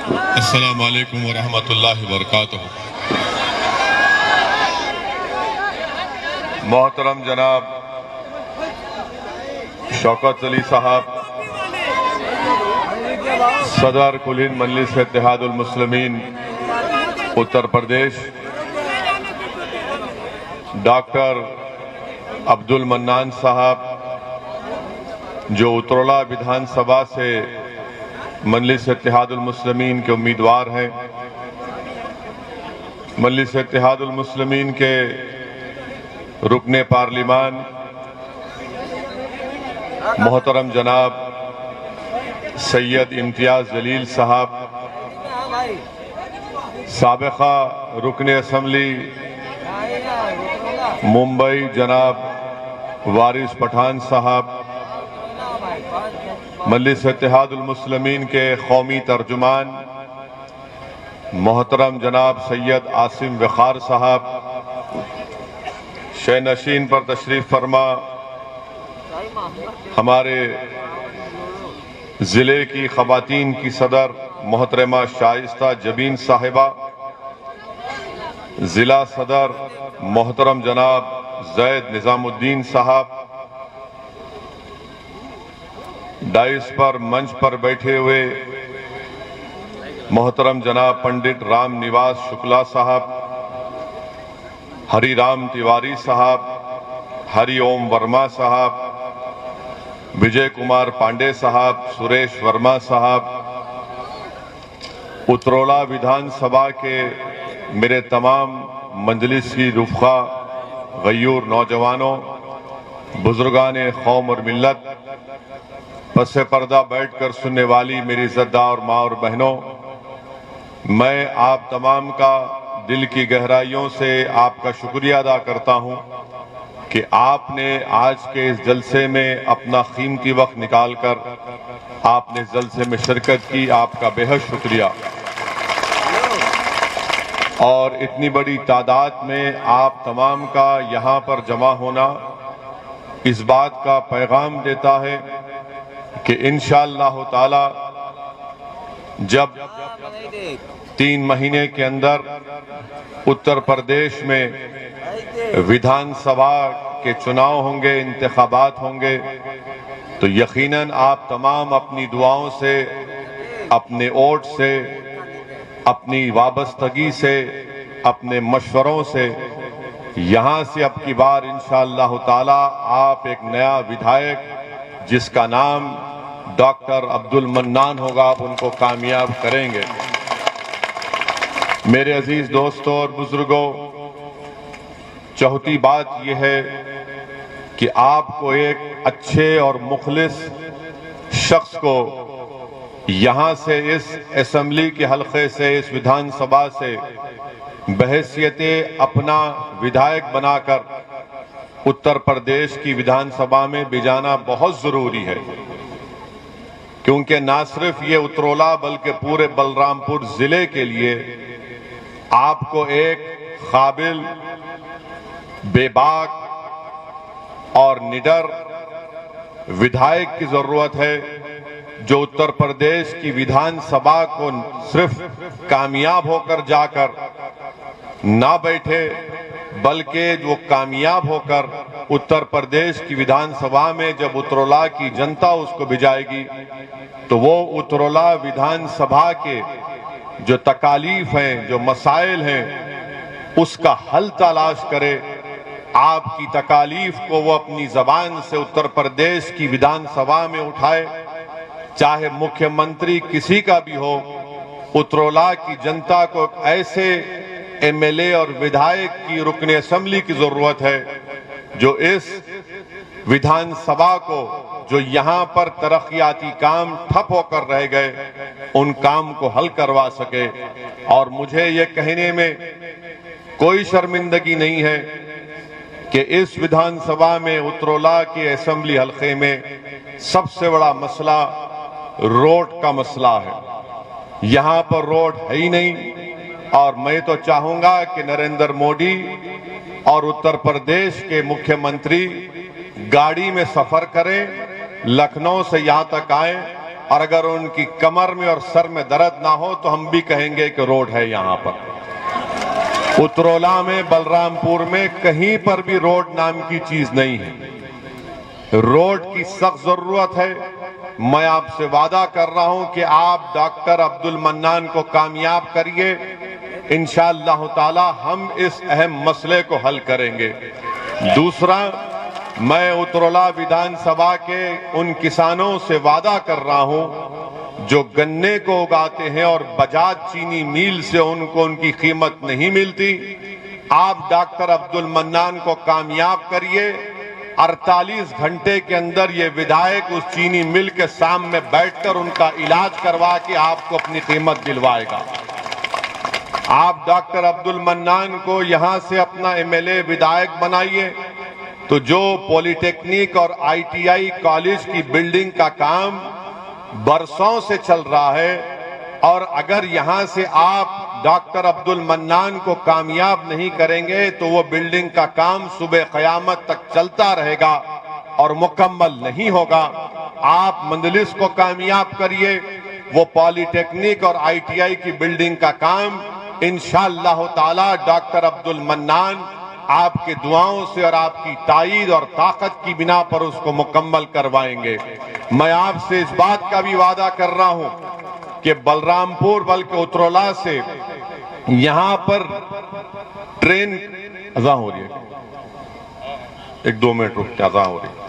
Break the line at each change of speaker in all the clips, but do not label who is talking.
अस्सलामु अलैकुम वरहमतुल्लाहि वबरकातुहू। मोहतरम जनाब शौकत अली साहब, सदर कुल हिंद मजलिस इत्तेहादुल मुस्लिमीन उत्तर प्रदेश, डॉक्टर अब्दुल मन्नान साहब जो उतरौला विधानसभा से मजलिस इत्तेहादुल मुस्लिमीन के उम्मीदवार हैं, मजलिस इत्तेहादुल मुस्लिमीन के रुकने पार्लिमान मोहतरम जनाब सैयद इम्तियाज जलील साहब, साबिका रुकने असम्बली मुंबई जनाब वारिस पठान साहब, मजलिस इत्तेहादुल मुस्लिमीन के कौमी तर्जुमान मोहतरम जनाब सैयद आसिम वखार साहब, शहनशीन पर तशरीफ फरमा हमारे जिले की खवातीन की सदर मोहतरमा शाइस्ता जबीन साहिबा, जिला सदर मोहतरम जनाब जैद निजामुद्दीन साहब, डाइस पर मंच पर बैठे हुए मोहतरम जनाब पंडित राम निवास शुक्ला साहब, हरिराम तिवारी साहब, हरिओम वर्मा साहब, विजय कुमार पांडे साहब, सुरेश वर्मा साहब, उतरौला विधानसभा के मेरे तमाम मजलिस की रुफ़ा गयूर नौजवानों, बुजुर्गान कौम और मिल्लत, पसे पर्दा बैठकर सुनने वाली मेरी इज़्ज़तदार माँ और बहनों, मैं आप तमाम का दिल की गहराइयों से आपका शुक्रिया अदा करता हूं कि आपने आज के इस जलसे में अपना कीमती वक्त निकालकर आपने इस जलसे में शिरकत की। आपका बेहद शुक्रिया। और इतनी बड़ी तादाद में आप तमाम का यहाँ पर जमा होना इस बात का पैगाम देता है कि इंशाअल्लाह ताला जब 3 महीने के अंदर उत्तर प्रदेश में विधानसभा के चुनाव होंगे, इंतखाबात होंगे, तो यकीनन आप तमाम अपनी दुआओं से, अपने वोट से, अपनी वाबस्तगी से, अपने मशवरों से यहाँ से अब की बार इंशाअल्लाह ताला आप एक नया विधायक जिसका नाम डॉक्टर अब्दुल मन्नान होगा, आप उनको कामयाब करेंगे। मेरे अजीज दोस्तों और बुजुर्गों, चौथी बात यह है कि आपको एक अच्छे और मुखलिस शख्स को यहां से इस असेंबली के हलके से, इस विधानसभा से बहैसियते अपना विधायक बनाकर उत्तर प्रदेश की विधानसभा में भेजना बहुत जरूरी है, क्योंकि ना सिर्फ ये उतरौला बल्कि पूरे बलरामपुर जिले के लिए आपको एक काबिल, बेबाक और निडर विधायक की जरूरत है जो उत्तर प्रदेश की विधानसभा को सिर्फ कामयाब होकर जाकर ना बैठे, बल्कि वो कामयाब होकर उत्तर प्रदेश की विधानसभा में जब उतरौला की जनता उसको भिजाएगी तो वो उतरौला विधानसभा के जो तकालीफ हैं, जो मसाइल हैं, उसका हल तलाश करे। आपकी तकालीफ को वो अपनी जबान से उत्तर प्रदेश की विधानसभा में उठाए, चाहे मुख्यमंत्री किसी का भी हो। उतरौला की जनता को ऐसे एमएलए और विधायक की रुकने असेंबली की जरूरत है जो इस विधानसभा को, जो यहाँ पर तरक्याती काम ठप होकर रह गए, उन काम को हल करवा सके। और मुझे ये कहने में कोई शर्मिंदगी नहीं है कि इस विधानसभा में उतरौला के असेंबली हलके में सबसे बड़ा मसला रोड का मसला है। यहाँ पर रोड है ही नहीं, और मैं तो चाहूंगा कि नरेंद्र मोदी और उत्तर प्रदेश के मुख्यमंत्री गाड़ी में सफर करें, लखनऊ से यहाँ तक आए और अगर उनकी कमर में और सर में दर्द ना हो तो हम भी कहेंगे कि रोड है यहां पर। उतरौला में, बलरामपुर में कहीं पर भी रोड नाम की चीज नहीं है। रोड की सख्त जरूरत है। मैं आपसे वादा कर रहा हूं कि आप डॉक्टर अब्दुल मन्नान को कामयाब करिए। इंशाअल्लाह ताला हम इस अहम मसले को हल करेंगे। दूसरा, मैं उतरौला विधानसभा के उन किसानों से वादा कर रहा हूं जो गन्ने को उगाते हैं और बजाज चीनी मिल से उनको उनकी कीमत नहीं मिलती। आप डॉक्टर अब्दुल मन्नान को कामयाब करिए। 48 घंटे के अंदर ये विधायक उस चीनी मिल के सामने बैठकर उनका इलाज करवा के आपको अपनी कीमत दिलवाएगा। आप डॉक्टर अब्दुल मन्नान को यहां से अपना एमएलए विधायक बनाइए तो जो पॉलिटेक्निक और आईटीआई कॉलेज की बिल्डिंग का काम बरसों से चल रहा है, और अगर यहां से आप डॉक्टर अब्दुल मन्नान को कामयाब नहीं करेंगे तो वो बिल्डिंग का काम सुबह क़यामत तक चलता रहेगा और मुकम्मल नहीं होगा। आप मंदलिस को कामयाब करिए। वो पॉलिटेक्निक और आईटीआई की बिल्डिंग का काम इंशाअल्लाह ताला डॉक्टर अब्दुल मन्नान आपके दुआओं से और आपकी ताईद और ताकत की बिना पर उसको मुकम्मल करवाएंगे। मैं आपसे इस बात का भी वादा कर रहा हूं कि बलरामपुर बल्कि उतरौला से यहां पर ट्रेन अज़ां हो रही है, 1-2 मिनट रुक के अज़ां हो रही है।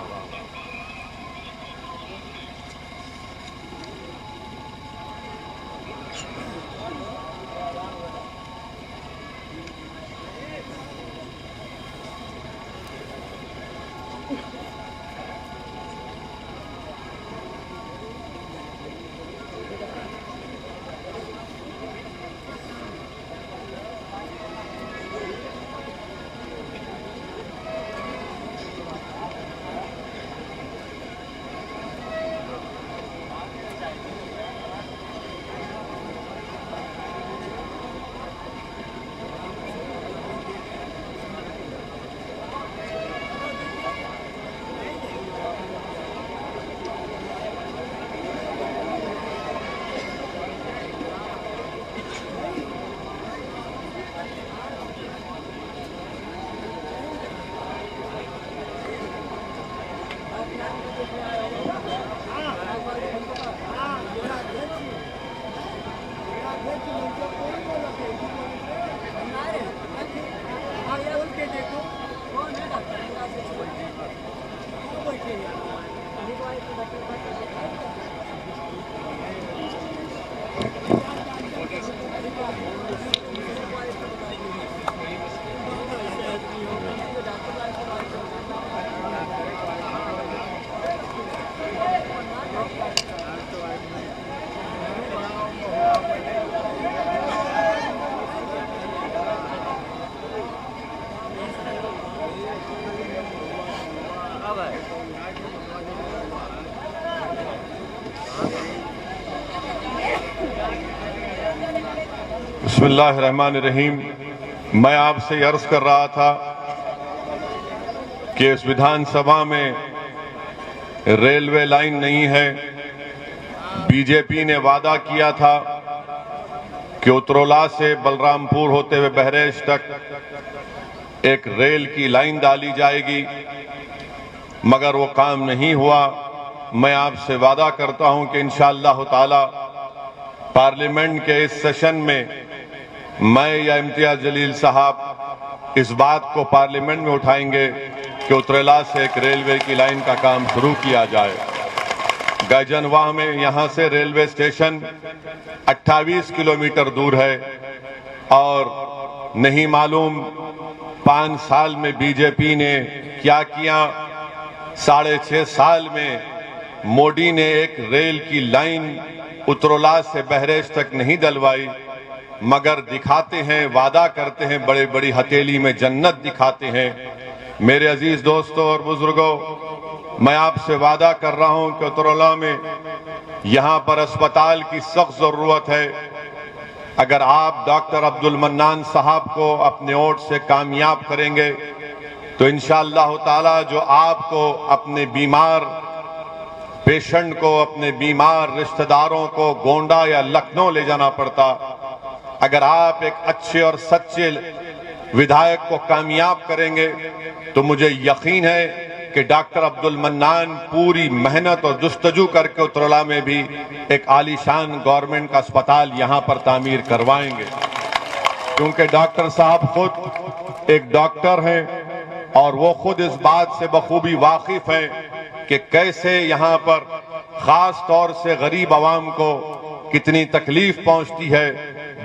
बिस्मिल्लाहिर्रहमानिर्रहीम। मैं आपसे अर्ज कर रहा था कि इस विधानसभा में रेलवे लाइन नहीं है। बीजेपी ने वादा किया था कि उतरौला से बलरामपुर होते हुए बहराइच तक एक रेल की लाइन डाली जाएगी, मगर वो काम नहीं हुआ। मैं आपसे वादा करता हूं कि इंशाअल्लाह ताला पार्लियामेंट के इस सेशन में मैं या इम्तियाज जलील साहब इस बात को पार्लियामेंट में उठाएंगे कि उतरौला से एक रेलवे की लाइन का काम शुरू किया जाए। गैजनवाह में यहां से रेलवे स्टेशन 28 किलोमीटर दूर है और नहीं मालूम 5 साल में बीजेपी ने क्या किया। 6.5 साल में मोदी ने एक रेल की लाइन उतरौला से बहराइच तक नहीं डलवाई, मगर दिखाते हैं, वादा करते हैं, बड़े बड़ी हथेली में जन्नत दिखाते हैं। मेरे अजीज दोस्तों और बुजुर्गों, मैं आपसे वादा कर रहा हूं कि उतरौला में यहां पर अस्पताल की सख्त जरूरत है। अगर आप डॉक्टर अब्दुल मन्नान साहब को अपने वोट से कामयाब करेंगे तो इंशाअल्लाह ताला जो आपको अपने बीमार पेशेंट को, अपने बीमार रिश्तेदारों को गोंडा या लखनऊ ले जाना पड़ता। अगर आप एक अच्छे और सच्चे विधायक को कामयाब करेंगे तो मुझे यकीन है कि डॉक्टर अब्दुल मन्नान पूरी मेहनत और जुस्तजू करके उत्तरला में भी एक आलीशान गवर्नमेंट का अस्पताल यहां पर तामीर करवाएंगे, क्योंकि डॉक्टर साहब खुद एक डॉक्टर हैं और वो खुद इस बात से बखूबी वाकिफ हैं कि कैसे यहां पर खास तौर से गरीब आवाम को कितनी तकलीफ पहुंचती है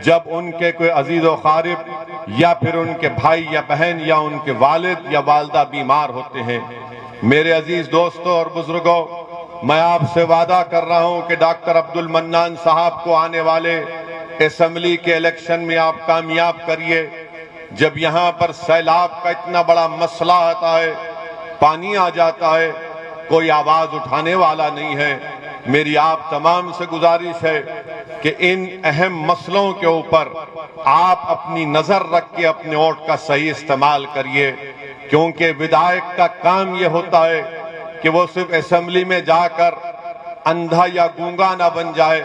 जब उनके कोई अजीज व क़ारिब या फिर उनके भाई या बहन या उनके वालिद या वालदा बीमार होते हैं। मेरे अजीज दोस्तों और बुजुर्गों, मैं आपसे वादा कर रहा हूं कि डॉक्टर अब्दुल मन्नान साहब को आने वाले असेंबली के इलेक्शन में आप कामयाब करिए। जब यहां पर सैलाब का इतना बड़ा मसला आता है, पानी आ जाता है, कोई आवाज उठाने वाला नहीं है। मेरी आप तमाम से गुजारिश है कि इन अहम मसलों के ऊपर आप अपनी नजर रख के अपने वोट का सही इस्तेमाल करिए, क्योंकि विधायक का काम यह होता है कि वो सिर्फ असेंबली में जाकर अंधा या गूंगा ना बन जाए,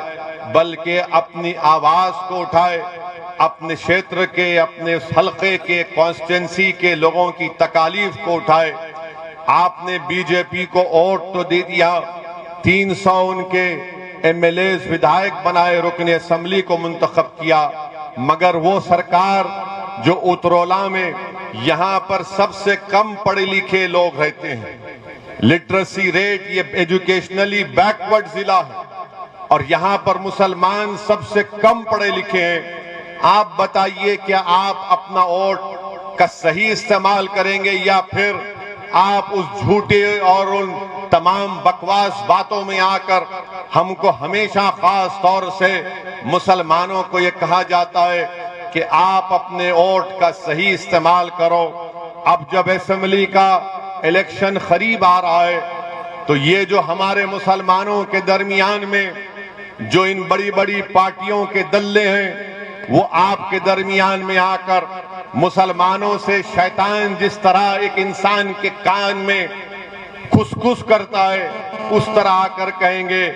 बल्कि अपनी आवाज को उठाए, अपने क्षेत्र के, अपने हल्के के, कॉन्स्टिट्यूंसी के लोगों की तकालीफ को उठाए। आपने बीजेपी को वोट तो दे दिया, 300 उनके एमएलए विधायक बनाए, रुकने असेंबली को मुंतखब किया, मगर वो सरकार जो उत्तरला में यहां पर सबसे कम पढ़े लिखे लोग रहते हैं, लिटरेसी रेट, ये एजुकेशनली बैकवर्ड जिला है और यहां पर मुसलमान सबसे कम पढ़े लिखे हैं। आप बताइए, क्या आप अपना वोट का सही इस्तेमाल करेंगे या फिर आप उस झूठे और उन तमाम बकवास बातों में आकर हमको हमेशा खास तौर से मुसलमानों को ये कहा जाता है कि आप अपने वोट का सही इस्तेमाल करो। अब जब असेंबली का इलेक्शन करीब आ रहा है तो ये जो हमारे मुसलमानों के दरमियान में जो इन बड़ी बड़ी पार्टियों के दल्ले हैं, वो आपके दरमियान में आकर मुसलमानों से शैतान जिस तरह एक इंसान के कान में खुसखुस करता है, उस तरह आकर कहेंगे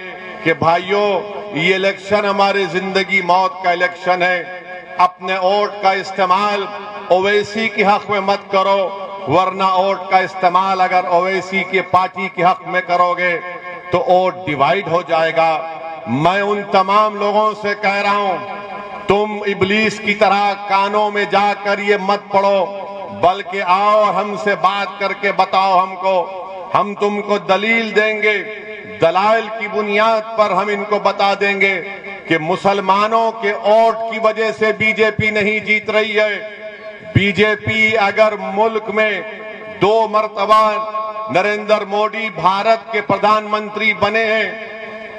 कि भाइयों, ये इलेक्शन हमारी जिंदगी मौत का इलेक्शन है। अपने वोट का इस्तेमाल ओवैसी के हक में मत करो, वरना वोट का इस्तेमाल अगर ओवैसी के पार्टी के हक में करोगे तो वोट डिवाइड हो जाएगा। मैं उन तमाम लोगों से कह रहा हूं, तुम इब्लीस की तरह कानों में जाकर ये मत पढ़ो, बल्कि आओ और हमसे बात करके बताओ हमको, हम तुमको दलील देंगे, दलाइल की बुनियाद पर हम इनको बता देंगे कि मुसलमानों के वोट की वजह से बीजेपी नहीं जीत रही है। बीजेपी अगर मुल्क में 2 मरतबा नरेंद्र मोदी भारत के प्रधानमंत्री बने हैं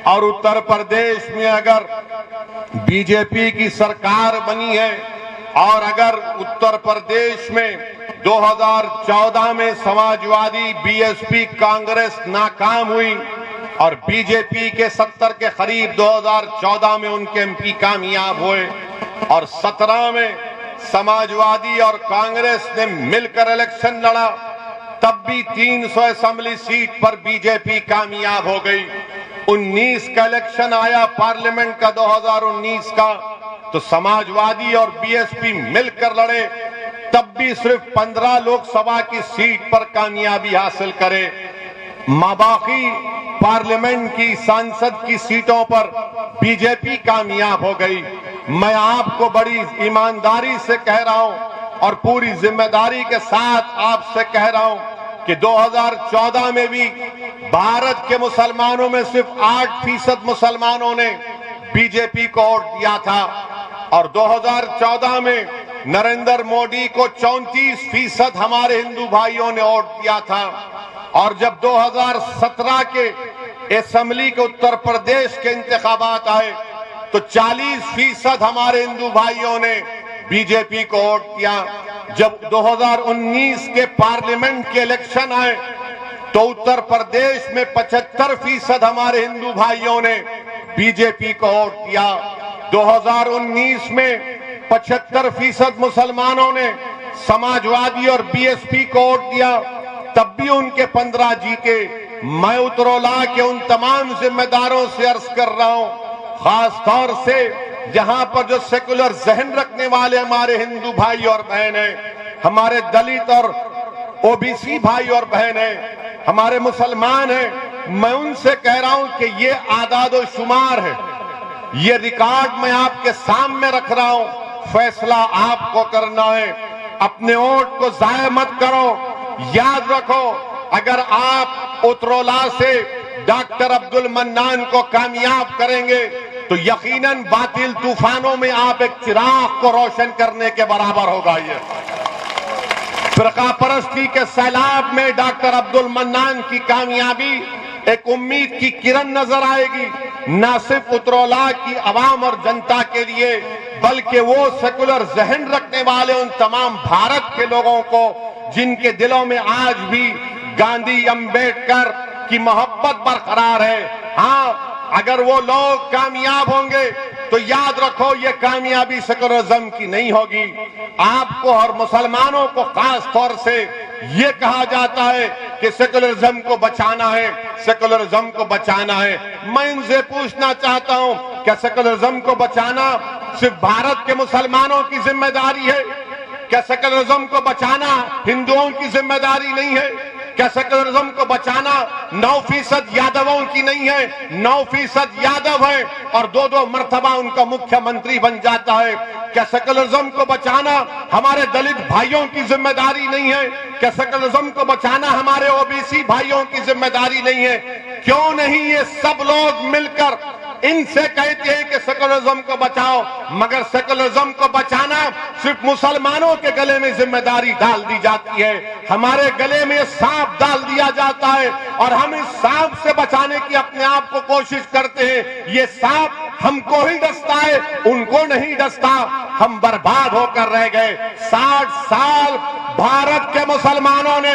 और उत्तर प्रदेश में अगर बीजेपी की सरकार बनी है और अगर उत्तर प्रदेश में 2014 में समाजवादी, बीएसपी, कांग्रेस नाकाम हुई और बीजेपी के 70 के करीब 2014 में उनके एमपी कामयाब हुए और 17 में समाजवादी और कांग्रेस ने मिलकर इलेक्शन लड़ा, तब भी 300 असेंबली सीट पर बीजेपी कामयाब हो गई। 19 का इलेक्शन आया पार्लियामेंट का 2019 का, तो समाजवादी और बीएसपी मिलकर लड़े, तब भी सिर्फ 15 लोकसभा की सीट पर कामयाबी हासिल करे। बाकी पार्लियामेंट की सांसद की सीटों पर बीजेपी कामयाब हो गई। मैं आपको बड़ी ईमानदारी से कह रहा हूं और पूरी जिम्मेदारी के साथ आपसे कह रहा हूं कि 2014 में भी भारत के मुसलमानों में सिर्फ 8% मुसलमानों ने बीजेपी को वोट दिया था और 2014 में नरेंद्र मोदी को 34% हमारे हिंदू भाइयों ने वोट दिया था और जब 2017 के असेंबली के उत्तर प्रदेश के इंतखाबात आए तो 40% हमारे हिंदू भाइयों ने बीजेपी को वोट दिया। जब 2019 के पार्लियामेंट के इलेक्शन आए तो उत्तर प्रदेश में 75% हमारे हिंदू भाइयों ने बीजेपी को वोट दिया। 2019 में 75% मुसलमानों ने समाजवादी और बीएसपी को वोट दिया, तब भी उनके 15 जीते, मैं उत्तरोला के उन तमाम जिम्मेदारों से अर्ज कर रहा हूं, खास तौर से जहां पर जो सेकुलर जहन रखने वाले हमारे हिंदू भाई और बहन हैं, हमारे दलित और ओबीसी भाई और बहन हैं, हमारे मुसलमान हैं, मैं उनसे कह रहा हूं कि ये आदादो शुमार है, ये रिकॉर्ड मैं आपके सामने रख रहा हूं, फैसला आपको करना है। अपने वोट को जाया मत करो। याद रखो, अगर आप उत्तरोला से डॉक्टर अब्दुल मन्नान को कामयाब करेंगे तो यकीनन बातिल तूफानों में आप एक चिराग को रोशन करने के बराबर होगा। ये फिरका परस्ती के सैलाब में डॉक्टर अब्दुल मन्नान की कामयाबी एक उम्मीद की किरण नजर आएगी, न सिर्फ उत्तरोला की आवाम और जनता के लिए, बल्कि वो सेकुलर जहन रखने वाले उन तमाम भारत के लोगों को जिनके दिलों में आज भी गांधी अम्बेडकर की मोहब्बत बरकरार है। हाँ, अगर वो लोग कामयाब होंगे तो याद रखो, ये कामयाबी सेकुलरिज्म की नहीं होगी। आपको और मुसलमानों को खास तौर से ये कहा जाता है कि सेकुलरिज्म को बचाना है, सेकुलरिज्म को बचाना है। मैं इनसे पूछना चाहता हूं, क्या सेकुलरिज्म को बचाना सिर्फ भारत के मुसलमानों की जिम्मेदारी है? क्या सेकुलरिज्म को बचाना हिंदुओं की जिम्मेदारी नहीं है? क्या सेकुलरिज्म को बचाना 9% यादवों की नहीं है? 9% यादव है और 2-2 मर्तबा उनका मुख्यमंत्री बन जाता है। क्या सेकुलरिज्म को बचाना हमारे दलित भाइयों की जिम्मेदारी नहीं है? क्या सेकुलरिज्म को बचाना हमारे ओबीसी भाइयों की जिम्मेदारी नहीं है? क्यों नहीं ये सब लोग मिलकर इनसे कहते हैं कि सेकुलरिज्म को बचाओ, मगर सेकुलरिज्म को बचाना सिर्फ मुसलमानों के गले में जिम्मेदारी डाल दी जाती है। हमारे गले में सांप डाल दिया जाता है और हम इस सांप से बचाने की अपने आप को कोशिश करते हैं। ये सांप हमको ही डसता है, उनको नहीं डसता। हम बर्बाद होकर रह गए। 60 साल भारत के मुसलमानों ने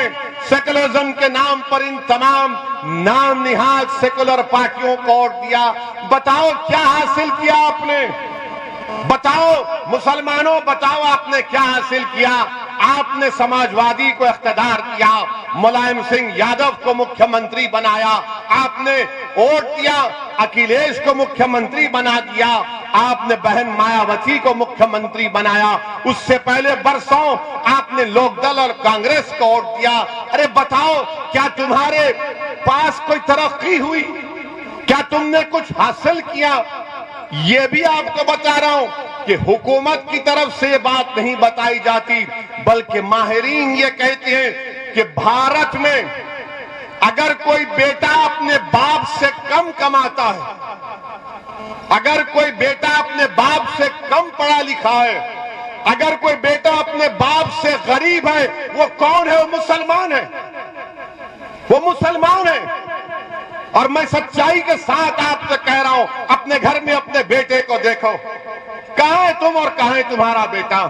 सेकुलरिज्म के नाम पर इन तमाम नाम निहाद सेकुलर पार्टियों को वोट दिया। बताओ क्या हासिल किया आपने? बताओ मुसलमानों, बताओ आपने क्या हासिल किया? आपने समाजवादी को इख्तियार दिया, मुलायम सिंह यादव को मुख्यमंत्री बनाया, आपने वोट दिया, अखिलेश को मुख्यमंत्री बना दिया, आपने बहन मायावती को मुख्यमंत्री बनाया, उससे पहले बरसों आपने लोकदल और कांग्रेस को वोट दिया। अरे बताओ, क्या तुम्हारे पास कोई तरक्की हुई? क्या तुमने कुछ हासिल किया? ये भी आपको बता रहा हूं कि हुकूमत की तरफ से बात नहीं बताई जाती, बल्कि माहिरीन ये कहते हैं कि भारत में अगर कोई बेटा अपने बाप से कम कमाता है, अगर कोई बेटा अपने बाप से कम पढ़ा लिखा है, अगर कोई बेटा अपने बाप से गरीब है, वो कौन है? वो मुसलमान है, वो मुसलमान है। और मैं सच्चाई के साथ आपसे कह रहा हूं, अपने घर में अपने बेटे को देखो, कहां है तुम और कहां है तुम्हारा बेटा?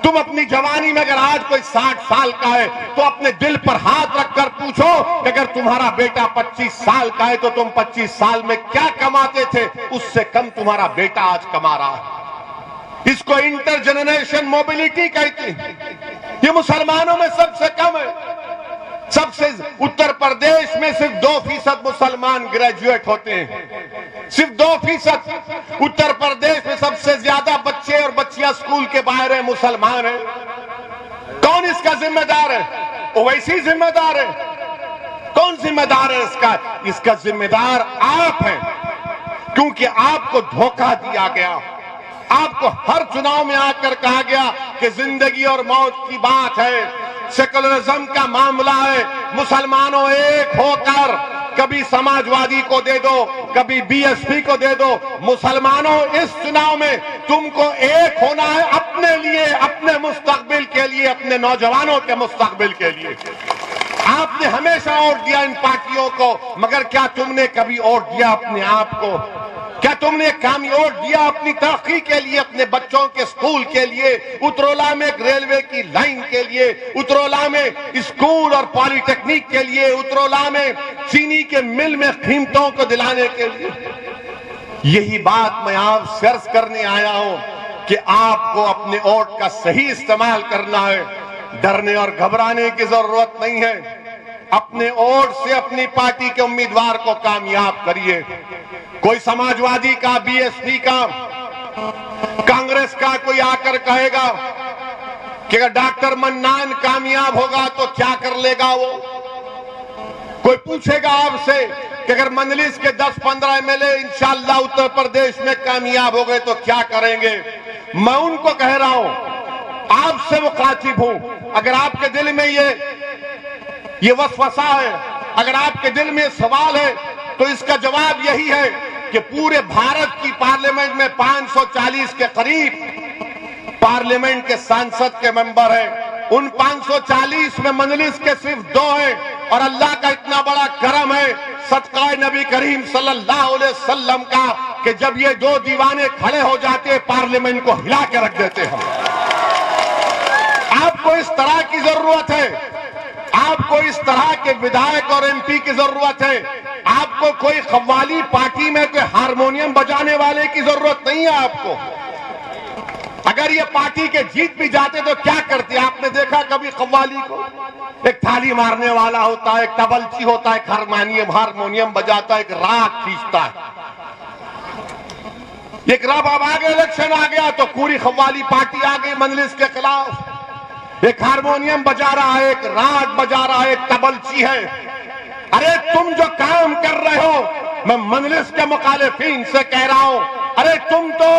तुम अपनी जवानी में अगर आज कोई 60 साल का है तो अपने दिल पर हाथ रखकर पूछो कि अगर तुम्हारा बेटा 25 साल का है तो तुम 25 साल में क्या कमाते थे? उससे कम तुम्हारा बेटा आज कमा रहा है। इसको इंटरजेनरेशन मोबिलिटी कहते हैं। ये मुसलमानों में सबसे कम है। सबसे उत्तर प्रदेश में सिर्फ 2% मुसलमान ग्रेजुएट होते हैं, सिर्फ 2%। उत्तर प्रदेश में सबसे ज्यादा बच्चे और बच्चियां स्कूल के बाहर है, मुसलमान है। कौन इसका जिम्मेदार है? ओवैसी जिम्मेदार है। कौन जिम्मेदार है इसका? इसका जिम्मेदार आप हैं, क्योंकि आपको धोखा दिया गया। आपको हर चुनाव में आकर कहा गया कि जिंदगी और मौत की बात है, सेकुलरिज्म का मामला है, मुसलमानों एक होकर कभी समाजवादी को दे दो, कभी बीएसपी को दे दो। मुसलमानों, इस चुनाव में तुमको एक होना है अपने लिए, अपने मुस्तकबिल के लिए, अपने नौजवानों के मुस्तकबिल के लिए। आपने हमेशा वोट दिया इन पार्टियों को, मगर क्या तुमने कभी वोट दिया अपने आप को? क्या तुमने वोट दिया अपनी तरक्की के लिए, अपने बच्चों के स्कूल के लिए, उत्तरोला में एक रेलवे की लाइन के लिए, उत्तरोला में स्कूल और पॉलिटेक्निक के लिए, उत्तरोला में चीनी के मिल में कीमतों को दिलाने के लिए? यही बात मैं आपसे अर्ज करने आया हूं कि आपको अपने वोट का सही इस्तेमाल करना है। डरने और घबराने की जरूरत नहीं है। अपने वोट से अपनी पार्टी के उम्मीदवार को कामयाब करिए। कोई समाजवादी का, बीएसपी का, कांग्रेस का कोई आकर कहेगा कि अगर डॉक्टर मन्नान कामयाब होगा तो क्या कर लेगा वो। कोई पूछेगा आपसे कि अगर मंजलिस के 10-15 एमएलए इंशाअल्लाह उत्तर प्रदेश में कामयाब हो गए तो क्या करेंगे। मैं उनको कह रहा हूं, आपसे मुखातिब हूं, अगर आपके दिल में ये वसवसा है, अगर आपके दिल में सवाल है तो इसका जवाब यही है कि पूरे भारत की पार्लियामेंट में 540 के करीब पार्लियामेंट के सांसद के मेंबर हैं। उन 540 में मंजलिस के सिर्फ 2 हैं और अल्लाह का इतना बड़ा करम है सदका नबी करीम सल्लल्लाहु अलैहि वसल्लम का कि जब ये 2 दीवाने खड़े हो जाते हैं पार्लियामेंट को हिला के रख देते हैं। आपको इस तरह की जरूरत है, आपको इस तरह के विधायक और एमपी की जरूरत है। आपको कोई कव्वाली पार्टी में कोई हारमोनियम बजाने वाले की जरूरत नहीं है आपको। अगर ये पार्टी के जीत भी जाते तो क्या करते। आपने देखा कभी कव्वाली को? एक थाली मारने वाला होता है, एक तबलची होता है, हारमोनियम बजाता है, एक राग खींचता है। एक रब अब आगे इलेक्शन आ गया तो पूरी कव्वाली पार्टी आ गई मंजलिस के खिलाफ। एक हारमोनियम बजा रहा है, एक राग बजा रहा है, एक तबलची है। अरे तुम जो काम कर रहे हो, मैं मंजलिस के मुखालिफिन से कह रहा हूं, अरे तुम तो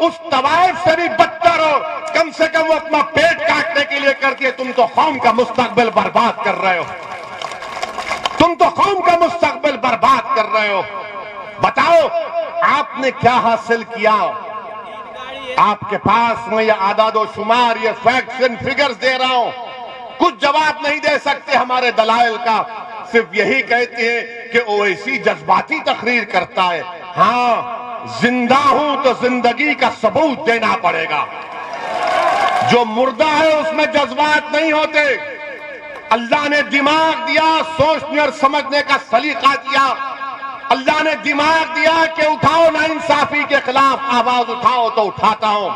उस तवाइफ से भी बदतर हो। कम से कम वो अपना पेट काटने के लिए करती है, तुम तो कौम का मुस्तकबिल बर्बाद कर रहे हो। तुम तो कौम का मुस्तकबिल बर्बाद कर रहे हो। बताओ आपने क्या हासिल किया। आपके पास में ये आदादो शुमार, ये फैक्ट्स एंड फिगर्स दे रहा हूं, कुछ जवाब नहीं दे सकते हमारे दलाइल का। सिर्फ यही कहते हैं कि ओवैसी जज्बाती तकरीर करता है। हां, जिंदा हूं तो जिंदगी का सबूत देना पड़ेगा। जो मुर्दा है उसमें जज्बात नहीं होते। अल्लाह ने दिमाग दिया, सोचने और समझने का सलीका दिया। अल्लाह ने दिमाग दिया कि उठाओ ना इंसाफी के खिलाफ आवाज उठाओ तो उठाता हूं।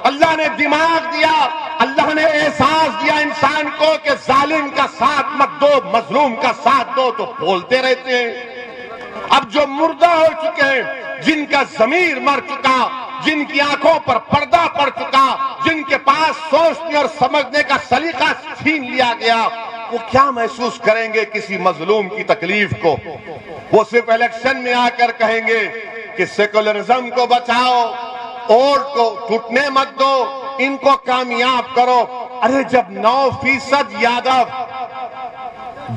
अल्लाह ने दिमाग दिया, अल्लाह ने एहसास दिया इंसान को कि जालिम का साथ मत दो, मजलूम का साथ दो, तो बोलते रहते हैं। अब जो मुर्दा हो चुके हैं, जिनका जमीर मर चुका, जिनकी आंखों पर पर्दा पड़ चुका, जिनके पास सोचने और समझने का सलीका छीन लिया गया, वो क्या महसूस करेंगे किसी मजलूम की तकलीफ को। वो सिर्फ इलेक्शन में आकर कहेंगे कि सेकुलरिज्म को बचाओ, वोट को टूटने मत दो, इनको कामयाब करो। अरे जब 9% यादव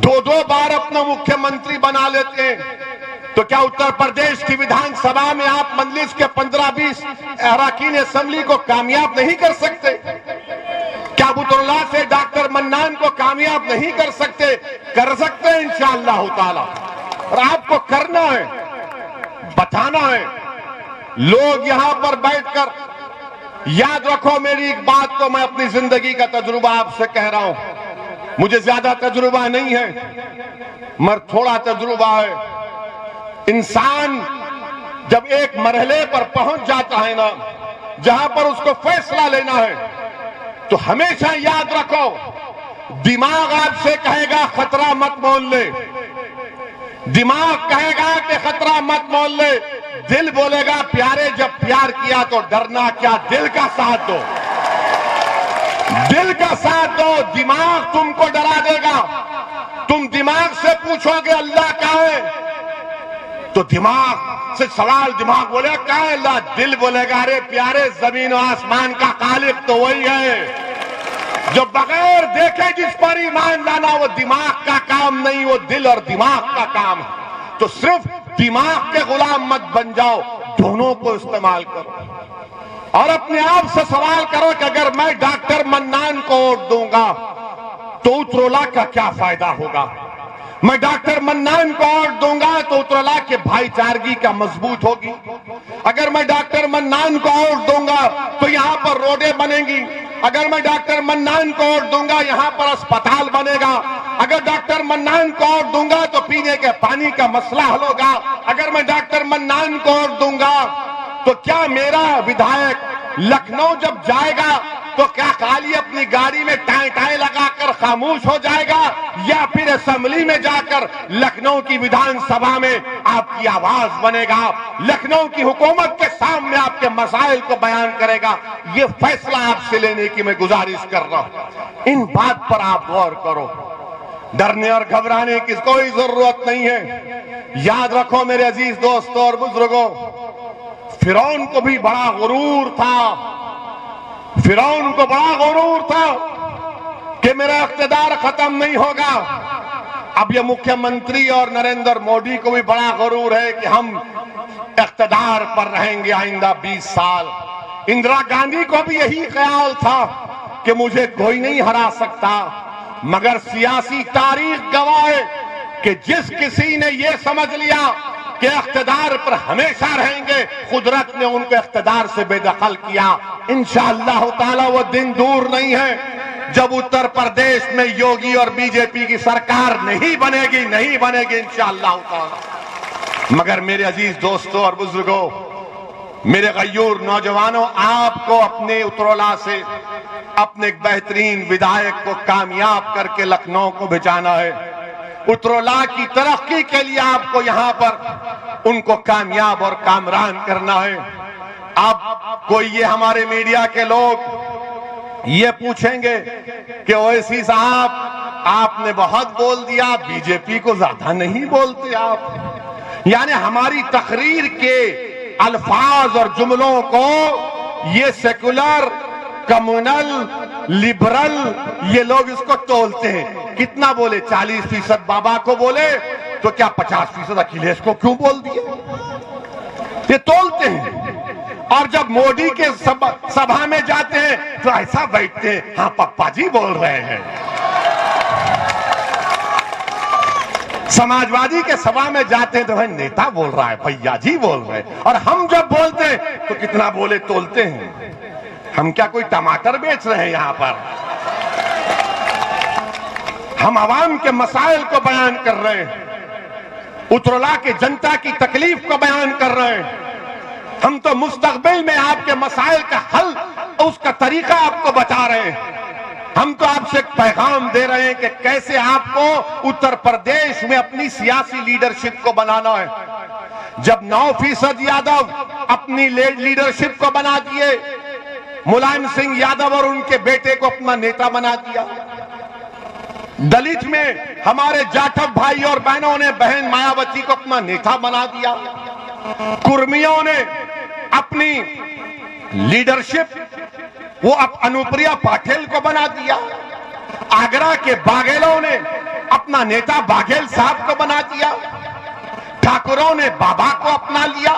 2-2 बार अपना मुख्यमंत्री बना लेते हैं, तो क्या उत्तर प्रदेश की विधानसभा में आप मंजलिस के 15-20 अरकान असेंबली को कामयाब नहीं कर सकते? क्या बुतुल्लाह से डॉक्टर मन्नान को कामयाब नहीं कर सकते? कर सकते हैं इंशाअल्लाह ताला। और आपको करना है, बताना है। लोग यहां पर बैठकर, याद रखो मेरी एक बात, तो मैं अपनी जिंदगी का तजुर्बा आपसे कह रहा हूं। मुझे ज्यादा तजुर्बा नहीं है, मगर थोड़ा तजुर्बा है। इंसान जब एक मरहले पर पहुंच जाता है ना, जहां पर उसको फैसला लेना है, तो हमेशा याद रखो, दिमाग आपसे कहेगा खतरा मत मोल ले, दिमाग कहेगा कि खतरा मत मोल ले, दिल बोलेगा प्यारे जब प्यार किया तो डरना क्या, दिल का साथ दो, दिल का साथ दो। दिमाग तुमको डरा देगा। तुम दिमाग से पूछोगे अल्लाह कहाँ है, तो दिमाग से सवाल, दिमाग बोलेगा कहाँ है अल्लाह, दिल बोलेगा अरे प्यारे जमीन और आसमान का खालिक तो वही है। जो बगैर देखे जिस पर ईमान लाना, वो दिमाग का काम नहीं, वो दिल और दिमाग का काम है। तो सिर्फ दिमाग के गुलाम मत बन जाओ, दोनों को इस्तेमाल करो। और अपने आप से सवाल करो कि अगर मैं डॉक्टर मन्नान को वोट दूंगा तो उत्तरोला का क्या फायदा होगा। मैं डॉक्टर मन्नान को वोट दूंगा तो उत्तरोला के भाईचारगी का मजबूत होगी। अगर मैं डॉक्टर मन्नान को वोट दूंगा तो यहां पर रोडें बनेंगी। अगर मैं डॉक्टर मन्नान को वोट दूंगा यहां पर अस्पताल बनेगा। अगर डॉक्टर मन्नान को वोट दूंगा तो पीने के पानी का मसला हल होगा। अगर मैं डॉक्टर मन्नान को वोट दूंगा तो क्या मेरा विधायक लखनऊ जब जाएगा तो क्या खाली अपनी गाड़ी में टाई टाई लगाकर खामोश हो जाएगा, या फिर असेंबली में जाकर लखनऊ की विधानसभा में आपकी आवाज बनेगा, लखनऊ की हुकूमत के सामने आपके मसाइल को बयान करेगा? ये फैसला आपसे लेने की मैं गुजारिश कर रहा हूं। इन बात पर आप गौर करो। डरने और घबराने की कोई जरूरत नहीं है। याद रखो मेरे अजीज दोस्तों और बुजुर्गों, फिरौन को भी बड़ा गुरूर था, फिरौन को बड़ा गुरूर था कि मेरा इख्तिदार खत्म नहीं होगा। अब ये मुख्यमंत्री और नरेंद्र मोदी को भी बड़ा गुरूर है कि हम इख्तिदार पर रहेंगे आइंदा 20 साल। इंदिरा गांधी को भी यही ख्याल था कि मुझे कोई नहीं हरा सकता, मगर सियासी तारीख गवाह है कि जिस किसी ने यह समझ लिया कि इख्तिदार पर हमेशा रहेंगे, कुदरत ने उनको इख्तिदार से बेदखल किया। इंशाअल्लाह ताला वो दिन दूर नहीं है जब उत्तर प्रदेश में योगी और बीजेपी की सरकार नहीं बनेगी इंशाअल्लाह ताला। मगर मेरे अजीज दोस्तों और बुजुर्गों, मेरे गयूर नौजवानों, आपको अपने उतरौला से अपने एक बेहतरीन विधायक को कामयाब करके लखनऊ को भिजाना है। उतरौला की तरक्की के लिए आपको यहां पर उनको कामयाब और कामरान करना है। अब कोई ये हमारे मीडिया के लोग ये पूछेंगे कि ओवैसी साहब आपने बहुत बोल दिया, बीजेपी को ज्यादा नहीं बोलते आप। यानी हमारी तकरीर के अल्फाज और जुमलों को ये सेकुलर, कम्युनल, लिबरल ये लोग इसको तोलते हैं। कितना बोले? 40% बाबा को बोले तो क्या 50% अखिलेश को क्यों बोल दिए? ये तोलते हैं। और जब मोदी के सभा में जाते हैं तो ऐसा बैठते हैं, हाँ पप्पा जी बोल रहे हैं। समाजवादी के सभा में जाते हैं तो भाई नेता बोल रहा है, भैया जी बोल रहे हैं। और हम जब बोलते हैं तो कितना बोले तोलते हैं। हम क्या कोई टमाटर बेच रहे हैं यहां पर? हम आवाम के मसाइल को बयान कर रहे हैं, उतरौला के जनता की तकलीफ को बयान कर रहे हैं। हम तो मुस्तकबिल में आपके मसाइल का हल, उसका तरीका आपको बता रहे हैं। हम तो आपसे एक पैगाम दे रहे हैं कि कैसे आपको उत्तर प्रदेश में अपनी सियासी लीडरशिप को बनाना है। जब 9% यादव अपनी लीडरशिप को बना दिए, मुलायम सिंह यादव और उनके बेटे को अपना नेता बना दिया। दलित में हमारे जाटव भाई और बहनों ने बहन मायावती को अपना नेता बना दिया। कुर्मियों ने अपनी लीडरशिप वो अब अनुप्रिया पाटिल को बना दिया। आगरा के बाघेलों ने अपना नेता बाघेल साहब को बना दिया। ठाकुरों ने बाबा को अपना लिया।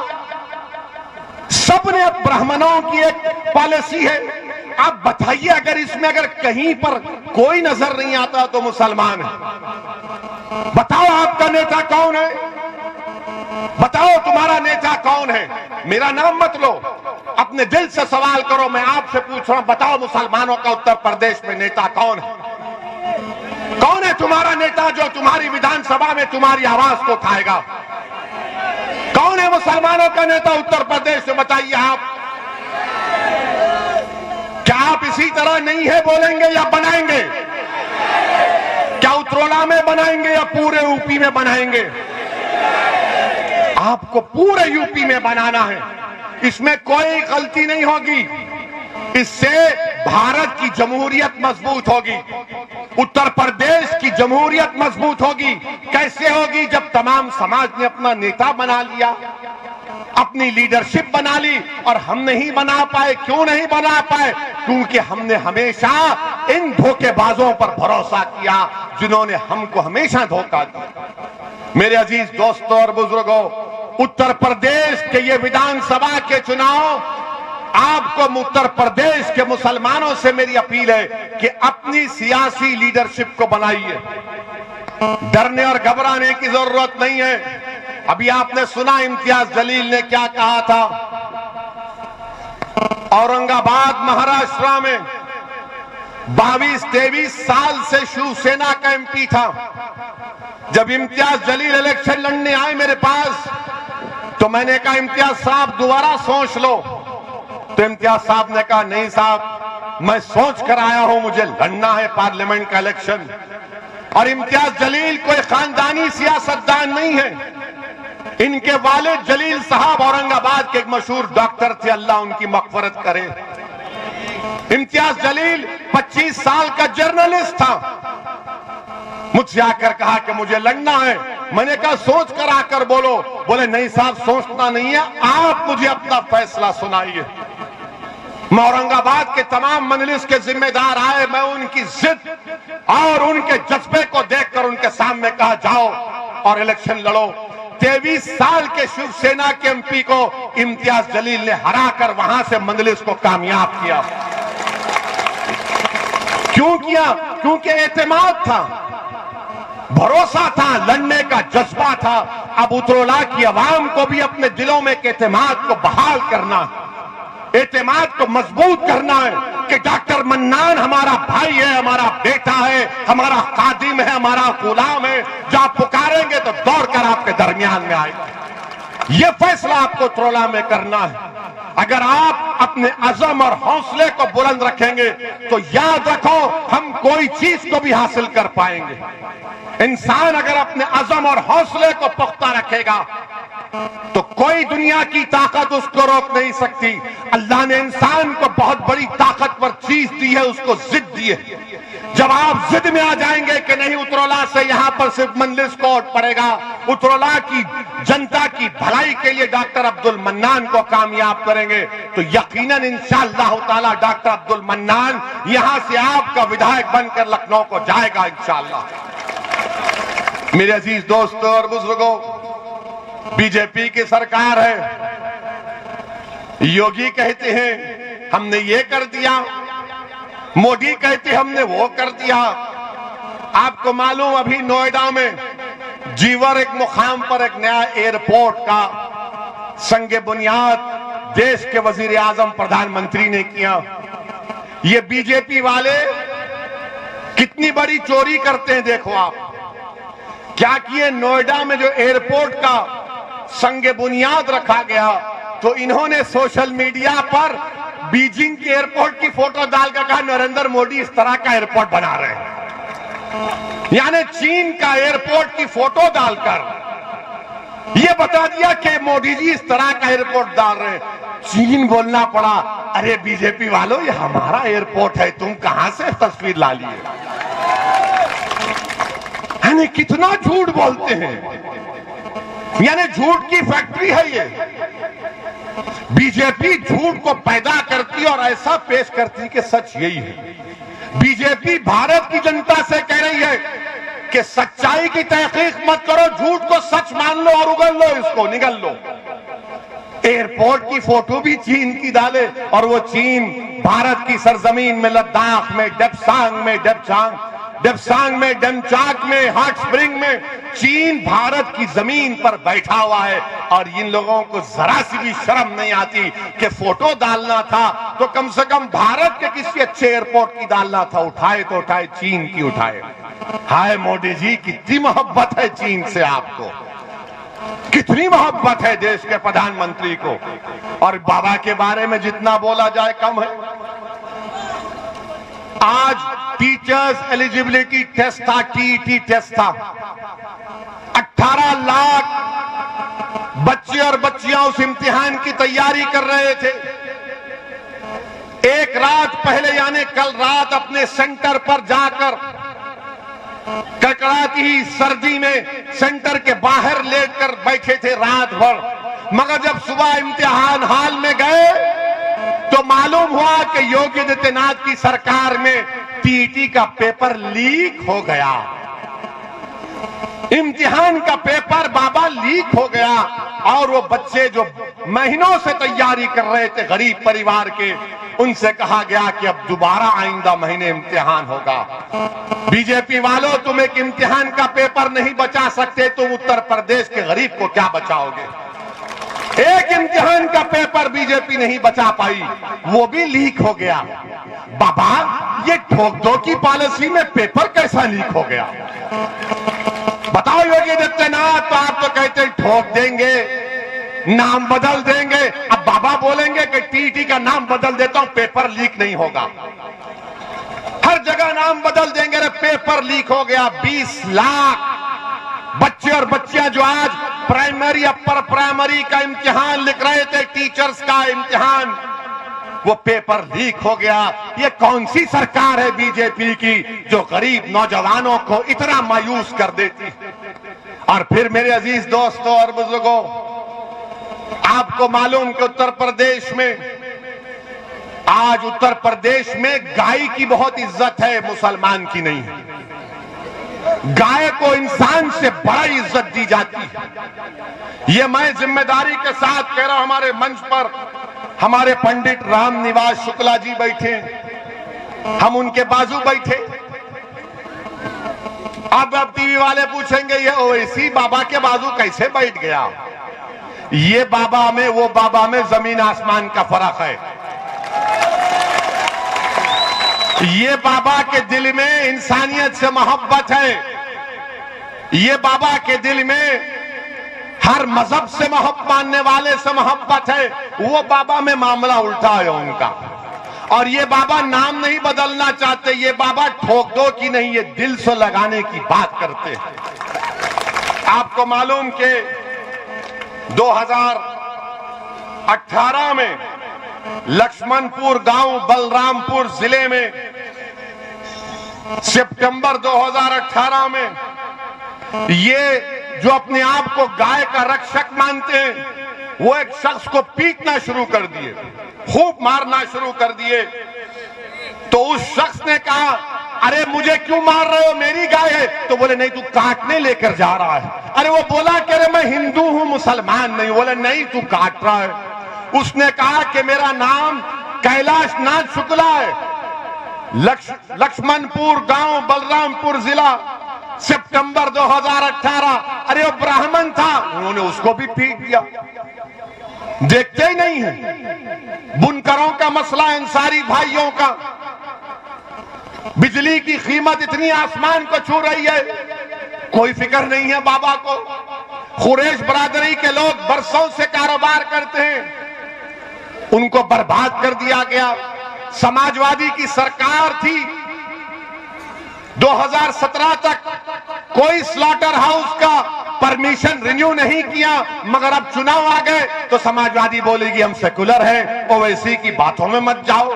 सबने अब ब्राह्मणों की एक पॉलिसी है। आप बताइए, अगर इसमें अगर कहीं पर कोई नजर नहीं आता तो मुसलमान है। बताओ आपका नेता कौन है? बताओ तुम्हारा नेता कौन है? मेरा नाम मत लो, अपने दिल से सवाल करो। मैं आपसे पूछ रहा हूं, बताओ मुसलमानों का उत्तर प्रदेश में नेता कौन है? कौन है तुम्हारा नेता जो तुम्हारी विधानसभा में तुम्हारी आवाज को उठाएगा? कौन है मुसलमानों का नेता उत्तर प्रदेश में? बताइए आप। क्या आप इसी तरह नहीं है बोलेंगे या बनाएंगे? क्या उतरौला में बनाएंगे या पूरे यूपी में बनाएंगे? आपको पूरे यूपी में बनाना है, इसमें कोई गलती नहीं होगी। इससे भारत की जमहूरियत मजबूत होगी, उत्तर प्रदेश की जमहूरियत मजबूत होगी। कैसे होगी? जब तमाम समाज ने अपना नेता बना लिया, अपनी लीडरशिप बना ली। और हम नहीं बना पाए। क्यों नहीं बना पाए? क्योंकि हमने हमेशा इन धोखेबाजों पर भरोसा किया जिन्होंने हमको हमेशा धोखा दिया। मेरे अजीज दोस्तों और बुजुर्गों, उत्तर प्रदेश के ये विधानसभा के चुनाव, आपको उत्तर प्रदेश के मुसलमानों से मेरी अपील है कि अपनी सियासी लीडरशिप को बनाइए। डरने और घबराने की जरूरत नहीं है। अभी आपने सुना इम्तियाज जलील ने क्या कहा था। औरंगाबाद महाराष्ट्र में 22-23 साल से शिवसेना का एमपी था। जब इम्तियाज जलील इलेक्शन लड़ने आए मेरे पास, तो मैंने कहा इम्तियाज साहब दोबारा सोच लो। तो इम्तियाज साहब ने कहा नहीं साहब, मैं सोच कर आया हूं, मुझे लड़ना है पार्लियामेंट का इलेक्शन। और इम्तियाज जलील कोई खानदानी सियासतदान नहीं है। इनके वालिद जलील साहब औरंगाबाद के एक मशहूर डॉक्टर थे, अल्लाह उनकी मग़फ़िरत करे। इम्तियाज जलील 25 साल का जर्नलिस्ट था। मुझसे आकर कहा कि मुझे लड़ना है। मैंने कहा सोच कर आकर बोलो। बोले नहीं साहब, सोचना नहीं है, आप मुझे अपना फैसला सुनाइए। मैं औरंगाबाद के तमाम मजलिस के जिम्मेदार आए, मैं उनकी जिद और उनके जज्बे को देखकर उनके सामने कहा जाओ और इलेक्शन लड़ो। 23 साल के शिवसेना के एमपी को इम्तियाज जलील ने हराकर वहां से मजलिस को कामयाब किया। क्यों किया? क्योंकि एतमाद था, भरोसा था, लड़ने का जज्बा था। अब उतरोला की आवाम को भी अपने दिलों में एतमाद को बहाल करना, एतमाद को मजबूत करना है कि डॉक्टर मन्नान हमारा भाई है, हमारा बेटा है, हमारा खादिम है, हमारा गुलाम है। जो आप पुकारेंगे तो दौड़कर आपके दरमियान में आएगा। यह फैसला आपको उतरोला में करना है। अगर आप अपने अज़म और हौसले को बुलंद रखेंगे तो याद रखो, हम कोई चीज को भी हासिल कर पाएंगे। इंसान अगर अपने अज़म और हौसले को पुख्ता रखेगा तो कोई दुनिया की ताकत उसको रोक नहीं सकती। अल्लाह ने इंसान को बहुत बड़ी ताकतवर चीज दी है, उसको जिद दी है। जब आप जिद में आ जाएंगे कि नहीं, उतरोला से यहां पर सिर्फ मजलिस कोर्ट पड़ेगा, उतरोला की जनता की भलाई के लिए डॉक्टर अब्दुल मन्नान को कामयाब करेंगे, तो यकीनन इंशाअल्लाह ताला डॉक्टर अब्दुल मन्नान यहां से आपका विधायक बनकर लखनऊ को जाएगा इंशाअल्लाह। मेरे अजीज दोस्तों और बुजुर्गों, बीजेपी की सरकार है। योगी कहते हैं हमने ये कर दिया, मोदी कहते हमने वो कर दिया। आपको मालूम, अभी नोएडा में जीवर एक मुकाम पर एक नया एयरपोर्ट का संगे बुनियाद देश के वजीर आजम प्रधानमंत्री ने किया। ये बीजेपी वाले कितनी बड़ी चोरी करते हैं देखो आप। क्या किए, नोएडा में जो एयरपोर्ट का संगे बुनियाद रखा गया तो इन्होंने सोशल मीडिया पर बीजिंग के एयरपोर्ट की फोटो डालकर कहा नरेंद्र मोदी इस तरह का एयरपोर्ट बना रहे हैं। यानी चीन का एयरपोर्ट की फोटो डालकर यह बता दिया कि मोदी जी इस तरह का एयरपोर्ट डाल रहे हैं। चीन बोलना पड़ा, अरे बीजेपी वालों ये हमारा एयरपोर्ट है, तुम कहां से तस्वीर ला लिए। यानी कितना झूठ बोलते हैं, यानी झूठ की फैक्ट्री है ये। बीजेपी झूठ को पैदा करती और ऐसा पेश करती कि सच यही है। बीजेपी भारत की जनता से कह रही है कि सच्चाई की तहकीक मत करो, झूठ को सच मान लो और उगल लो, इसको निगल लो। एयरपोर्ट की फोटो भी चीन की डाले और वो चीन भारत की सरजमीन में, लद्दाख में, डेप्सांग में, डमचाक में, हॉट स्प्रिंग में चीन भारत की जमीन पर बैठा हुआ है। और इन लोगों को जरा सी भी शर्म नहीं आती कि फोटो डालना था तो कम से कम भारत के किसी अच्छे एयरपोर्ट की डालना था, उठाए तो उठाए चीन की उठाए। हाय मोदी जी, कितनी मोहब्बत है चीन से आपको, कितनी मोहब्बत है देश के प्रधानमंत्री को। और बाबा के बारे में जितना बोला जाए कम है। आज टीचर्स एलिजिबिलिटी टेस्ट था, टीईटी टेस्ट था। 18 लाख बच्चे और बच्चियां उस इम्तिहान की तैयारी कर रहे थे। एक रात पहले यानी कल रात अपने सेंटर पर जाकर कड़कड़ाती ही सर्दी में सेंटर के बाहर लेटकर बैठे थे रात भर। मगर जब सुबह इम्तिहान हॉल में गए तो मालूम हुआ कि योगी आदित्यनाथ की सरकार में टीईटी का पेपर लीक हो गया। इम्तिहान का पेपर बाबा लीक हो गया और वो बच्चे जो महीनों से तैयारी कर रहे थे गरीब परिवार के, उनसे कहा गया कि अब दोबारा आइंदा महीने इम्तिहान होगा। बीजेपी वालों, तुम एक इम्तिहान का पेपर नहीं बचा सकते, तुम उत्तर प्रदेश के गरीब को क्या बचाओगे। एक इम्तिहान का पेपर बीजेपी नहीं बचा पाई, वो भी लीक हो गया। बाबा, ये ठोक दो की पॉलिसी में पेपर कैसा लीक हो गया, बताओ योगी आदित्यनाथ। तो आप तो कहते हैं ठोक देंगे, नाम बदल देंगे। अब बाबा बोलेंगे कि टीटी का नाम बदल देता हूं, पेपर लीक नहीं होगा। हर जगह नाम बदल देंगे। अरे पेपर लीक हो गया। 20 लाख बच्चे और बच्चियां जो आज प्राइमरी अपर प्राइमरी का इम्तिहान लिख रहे थे, टीचर्स का इम्तिहान, वो पेपर लीक हो गया। ये कौन सी सरकार है बीजेपी की जो गरीब नौजवानों को इतना मायूस कर देती। और फिर मेरे अजीज दोस्तों और बुजुर्गों, आपको मालूम कि उत्तर प्रदेश में आज उत्तर प्रदेश में गाय की बहुत इज्जत है, मुसलमान की नहीं है। गाय को इंसान से बड़ा इज्जत दी जाती है। ये मैं जिम्मेदारी के साथ कह रहा हूं। हमारे मंच पर हमारे पंडित राम निवास शुक्ला जी बैठे, हम उनके बाजू बैठे। अब टीवी वाले पूछेंगे ये ओवैसी बाबा के बाजू कैसे बैठ गया। ये बाबा में वो बाबा में जमीन आसमान का फर्क है। ये बाबा के दिल में इंसानियत से मोहब्बत है। ये बाबा के दिल में हर मजहब से मोहब्बत मानने वाले से मोहब्बत है। वो बाबा में मामला उल्टा है उनका। और ये बाबा नाम नहीं बदलना चाहते। ये बाबा ठोक दो की नहीं, ये दिल से लगाने की बात करते हैं। आपको मालूम कि 2018 में लक्ष्मणपुर गांव बलरामपुर जिले में सितंबर 2018 में ये जो अपने आप को गाय का रक्षक मानते हैं, वो एक शख्स को पीटना शुरू कर दिए, खूब मारना शुरू कर दिए। तो उस शख्स ने कहा, अरे मुझे क्यों मार रहे हो, मेरी गाय है। तो बोले नहीं, तू काटने लेकर जा रहा है। अरे वो बोला कि अरे मैं हिंदू हूं, मुसलमान नहीं। बोले नहीं, तू काट रहा है। उसने कहा कि मेरा नाम कैलाश नाथ शुक्ला है, लक्ष्मणपुर गांव बलरामपुर जिला, सितंबर 2018। अरे वो ब्राह्मण था, उन्होंने उसको भी पीट दिया। देखते ही नहीं है बुनकरों का मसला, अंसारी भाइयों का। बिजली की कीमत इतनी आसमान को छू रही है, कोई फिक्र नहीं है बाबा को। कुरैश बरादरी के लोग बरसों से कारोबार करते हैं, उनको बर्बाद कर दिया गया। समाजवादी की सरकार थी, 2017 तक कोई स्लॉटर हाउस का परमिशन रिन्यू नहीं किया। मगर अब चुनाव आ गए तो समाजवादी बोलेगी हम सेकुलर हैं, ओवैसी की बातों में मत जाओ।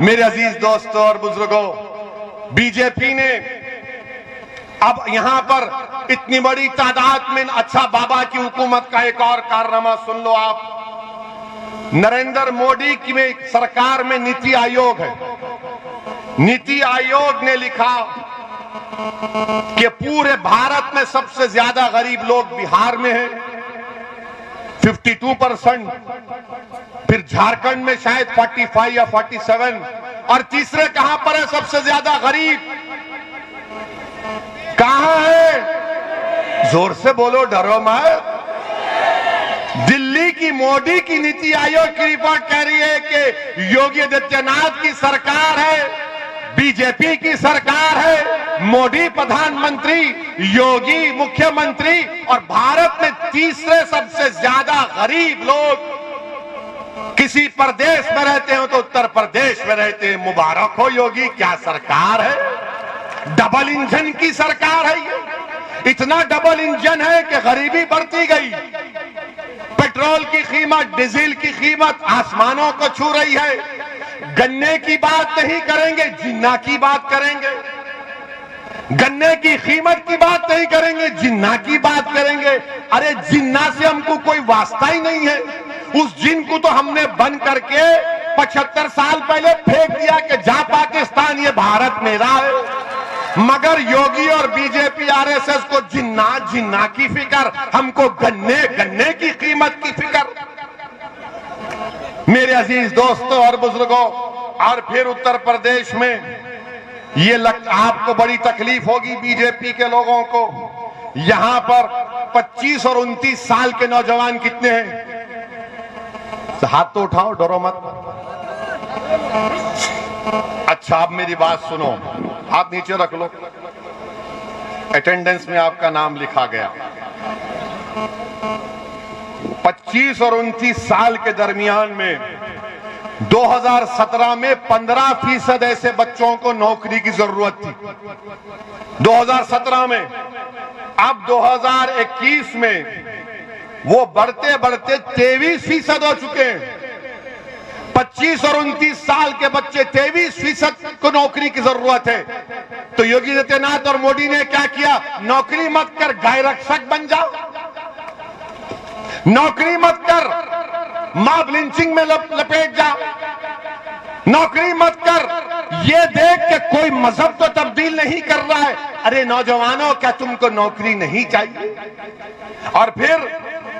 मेरे अजीज दोस्तों और बुजुर्गों, बीजेपी ने अब यहां पर इतनी बड़ी तादाद में, अच्छा बाबा की हुकूमत का एक और कारनामा सुन लो आप। नरेंद्र मोदी की सरकार में नीति आयोग है। नीति आयोग ने लिखा कि पूरे भारत में सबसे ज्यादा गरीब लोग बिहार में हैं, 52%, फिर झारखंड में शायद 45 या 47, और तीसरे कहां पर है सबसे ज्यादा गरीब? कहां है? जोर से बोलो, डरो मत। दिल्ली की मोदी की नीति आयोग की रिपोर्ट कह रही है कि योगी आदित्यनाथ की सरकार है, बीजेपी की सरकार है, मोदी प्रधानमंत्री, योगी मुख्यमंत्री, और भारत में तीसरे सबसे ज्यादा गरीब लोग किसी प्रदेश में रहते हो तो उत्तर प्रदेश में रहते हैं। मुबारक हो योगी, क्या सरकार है। डबल इंजन की सरकार है ये। इतना डबल इंजन है कि गरीबी बढ़ती गई। पेट्रोल की कीमत, डीजल की कीमत आसमानों को छू रही है। गन्ने की बात नहीं करेंगे, जिन्ना की बात करेंगे। गन्ने की कीमत की बात नहीं करेंगे, जिन्ना की बात करेंगे। अरे जिन्ना से हमको कोई वास्ता ही नहीं है। उस जिन को तो हमने बंद करके 75 साल पहले फेंक दिया कि जा पाकिस्तान, ये भारत मेरा है। मगर योगी और बीजेपी आरएसएस को जिन्ना जिन्ना की फिक्र, हमको गन्ने गन्ने की कीमत की फिक्र। मेरे अजीज दोस्तों और बुजुर्गों, और फिर उत्तर प्रदेश में ये आपको बड़ी तकलीफ होगी बीजेपी के लोगों को। यहां पर 25 और 29 साल के नौजवान कितने हैं? हाथ तो उठाओ, डरो मत। अच्छा, आप मेरी बात सुनो, हाथ नीचे रख लो। अटेंडेंस में आपका नाम लिखा गया। 25 और 29 साल के दरमियान में 2017 में 15% ऐसे बच्चों को नौकरी की जरूरत थी 2017 में। अब 2021 में वो बढ़ते बढ़ते 23% हो चुके हैं। 25 और 29 साल के बच्चे 23% को नौकरी की जरूरत है। तो योगी आदित्यनाथ और मोदी ने क्या किया? नौकरी मत कर, गाय रक्षक बन जाओ। नौकरी मत कर, मॉब लिंचिंग में लपेट जाओ। नौकरी मत कर, ये देख के कोई मजहब तो तब्दील नहीं कर रहा है। अरे नौजवानों, क्या तुमको नौकरी नहीं चाहिए? और फिर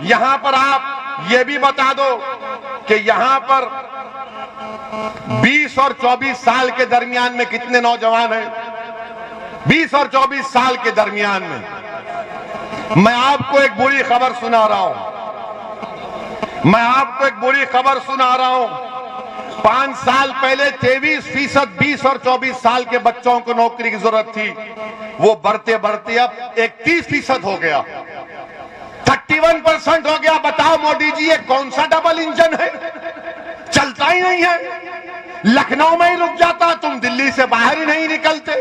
यहां पर आप ये भी बता दो कि यहां पर 20 और 24 साल के दरमियान में कितने नौजवान हैं? 20 और 24 साल के दरमियान में मैं आपको एक बुरी खबर सुना रहा हूं। मैं आपको एक बुरी खबर सुना रहा हूं। 5 साल पहले 23% 20 और 24 साल के बच्चों को नौकरी की जरूरत थी। वो बढ़ते बढ़ते अब 31% हो गया, 31% हो गया। बताओ मोदी जी, ये कौन सा डबल इंजन है? चलता ही नहीं है। लखनऊ में ही रुक जाता, तुम दिल्ली से बाहर ही नहीं निकलते।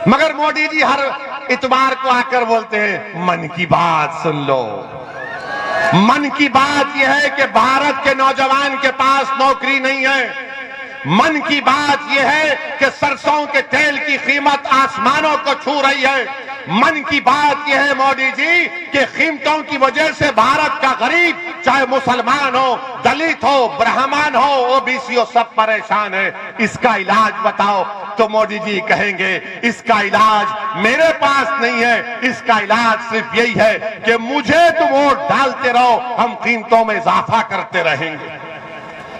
मगर मोदी जी हर इतवार को आकर बोलते हैं, मन की बात सुन लो। मन की बात यह है कि भारत के नौजवान के पास नौकरी नहीं है। मन की बात यह है कि सरसों के तेल की कीमत आसमानों को छू रही है। मन की बात यह है मोदी जी कि कीमतों की वजह से भारत का गरीब, चाहे मुसलमान हो, दलित हो, ब्राह्मण हो, ओबीसी हो, सब परेशान है। इसका इलाज बताओ। तो मोदी जी कहेंगे, इसका इलाज मेरे पास नहीं है। इसका इलाज सिर्फ यही है कि मुझे तुम वोट डालते रहो, हम कीमतों में इजाफा करते रहेंगे।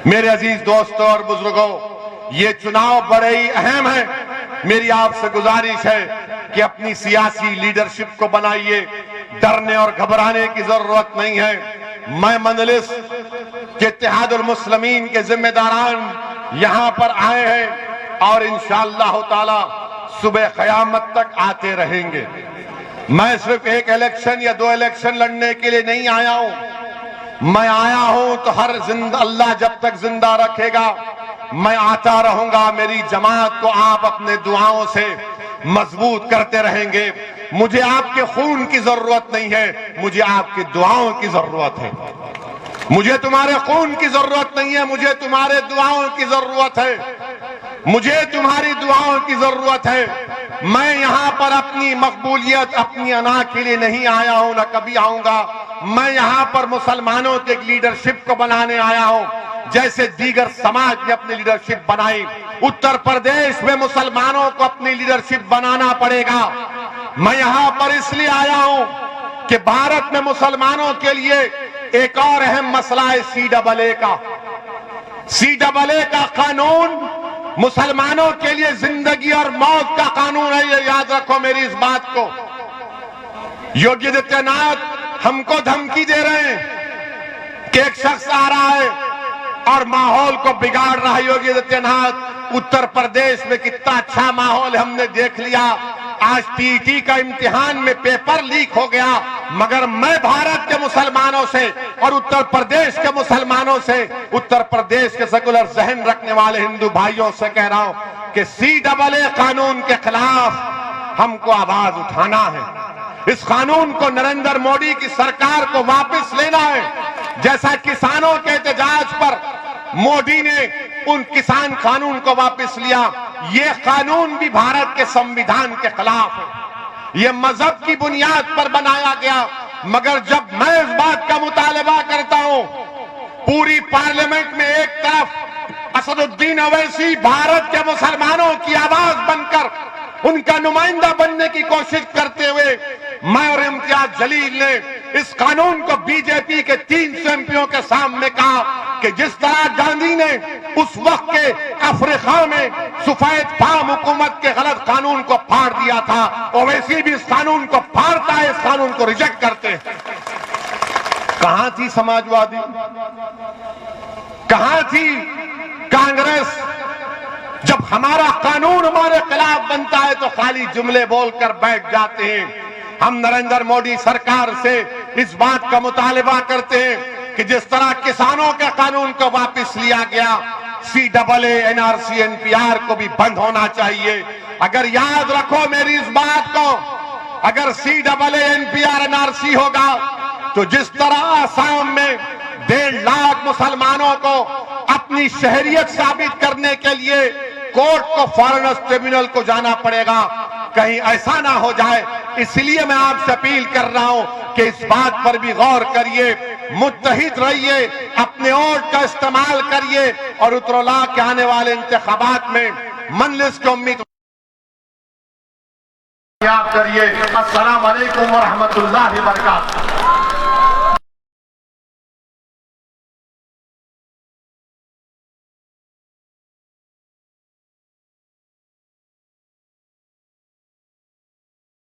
मेरे अजीज दोस्तों और बुजुर्गों, ये चुनाव बड़े ही अहम है। मेरी आपसे गुजारिश है कि अपनी सियासी लीडरशिप को बनाइए। डरने और घबराने की जरूरत नहीं है। मैं मजलिस के इत्तेहादुल मुस्लिमीन के जिम्मेदारान यहां पर आए हैं और इंशाअल्लाह ताला सुबह क़यामत तक आते रहेंगे। मैं सिर्फ एक इलेक्शन या 2 इलेक्शन लड़ने के लिए नहीं आया हूं। मैं आया हूं तो हर अल्लाह जब तक जिंदा रखेगा मैं आता रहूंगा। मेरी जमात को आप अपने दुआओं से मजबूत करते रहेंगे। मुझे आपके खून की जरूरत नहीं है, मुझे आपकी दुआओं की जरूरत है। मुझे तुम्हारे खून की जरूरत नहीं है, मुझे तुम्हारे दुआओं की जरूरत है। मुझे तुम्हारी दुआओं की जरूरत है। मैं यहां पर अपनी मकबूलियत, अपनी अना के लिए नहीं आया हूं, न कभी आऊंगा। मैं यहां पर मुसलमानों के लीडरशिप को बनाने आया हूं, जैसे दीगर समाज ने अपनी लीडरशिप बनाई। उत्तर प्रदेश में मुसलमानों को अपनी लीडरशिप बनाना पड़ेगा। मैं यहां पर इसलिए आया हूं कि भारत में मुसलमानों के लिए एक और अहम मसला है CAA का। CAA का कानून मुसलमानों के लिए जिंदगी और मौत का कानून है। ये याद रखो मेरी इस बात को। योगी आदित्यनाथ हमको धमकी दे रहे हैं कि एक शख्स आ रहा है और माहौल को बिगाड़ रहा है। योगी आदित्यनाथ, उत्तर प्रदेश में कितना अच्छा माहौल हमने देख लिया। आज टीटी का इम्तिहान में पेपर लीक हो गया, मगर मैं भारत के मुसलमानों से और उत्तर प्रदेश के मुसलमानों से, उत्तर प्रदेश के सेकुलर जहन रखने वाले हिंदू भाइयों से कह रहा हूं कि CAA कानून के खिलाफ हमको आवाज उठाना है। इस कानून को नरेंद्र मोदी की सरकार को वापस लेना है। जैसा किसानों के एहतजाज पर मोदी ने उन किसान कानून को वापस लिया, ये कानून भी भारत के संविधान के खिलाफ है। ये मजहब की बुनियाद पर बनाया गया। मगर जब मैं इस बात का मुतालबा करता हूं, पूरी पार्लियामेंट में एक तरफ असदुद्दीन ओवैसी भारत के मुसलमानों की आवाज बनकर उनका नुमाइंदा बनने की कोशिश करते हुए, मैं और इम्तियाज जलील ने इस कानून को बीजेपी के 300 एमपीओं के सामने कहा कि जिस तरह गांधी ने उस वक्त के अफ्रीका में सफेद फाम हुकूमत के गलत कानून को फाड़ दिया था, ओवैसी भी इस कानून को फाड़ता है, इस कानून को रिजेक्ट करते हैं। कहां थी समाजवादी, कहां थी कांग्रेस? जब हमारा कानून हमारे खिलाफ बनता है तो खाली जुमले बोलकर बैठ जाते हैं। हम नरेंद्र मोदी सरकार से इस बात का मुतालिबा करते हैं कि जिस तरह किसानों के कानून को वापस लिया गया, CAA, NRC, NPR को भी बंद होना चाहिए। अगर याद रखो मेरी इस बात को, अगर CAA, NPR, NRC होगा तो जिस तरह आसाम में 1.5 लाख मुसलमानों को अपनी शहरियत साबित करने के लिए कोर्ट को, फॉरेनर्स ट्रिब्यूनल को जाना पड़ेगा, कहीं ऐसा ना हो जाए। इसलिए मैं आपसे अपील कर रहा हूं कि इस बात पर भी गौर करिए, मुत्तहिद रहिए, अपने वोट का इस्तेमाल करिए और उत्तरला के आने वाले इंतखाबात में मजलिस की उम्मीद करिए। अस्सलाम वालेकुम व रहमतुल्लाहि व बरकातहू।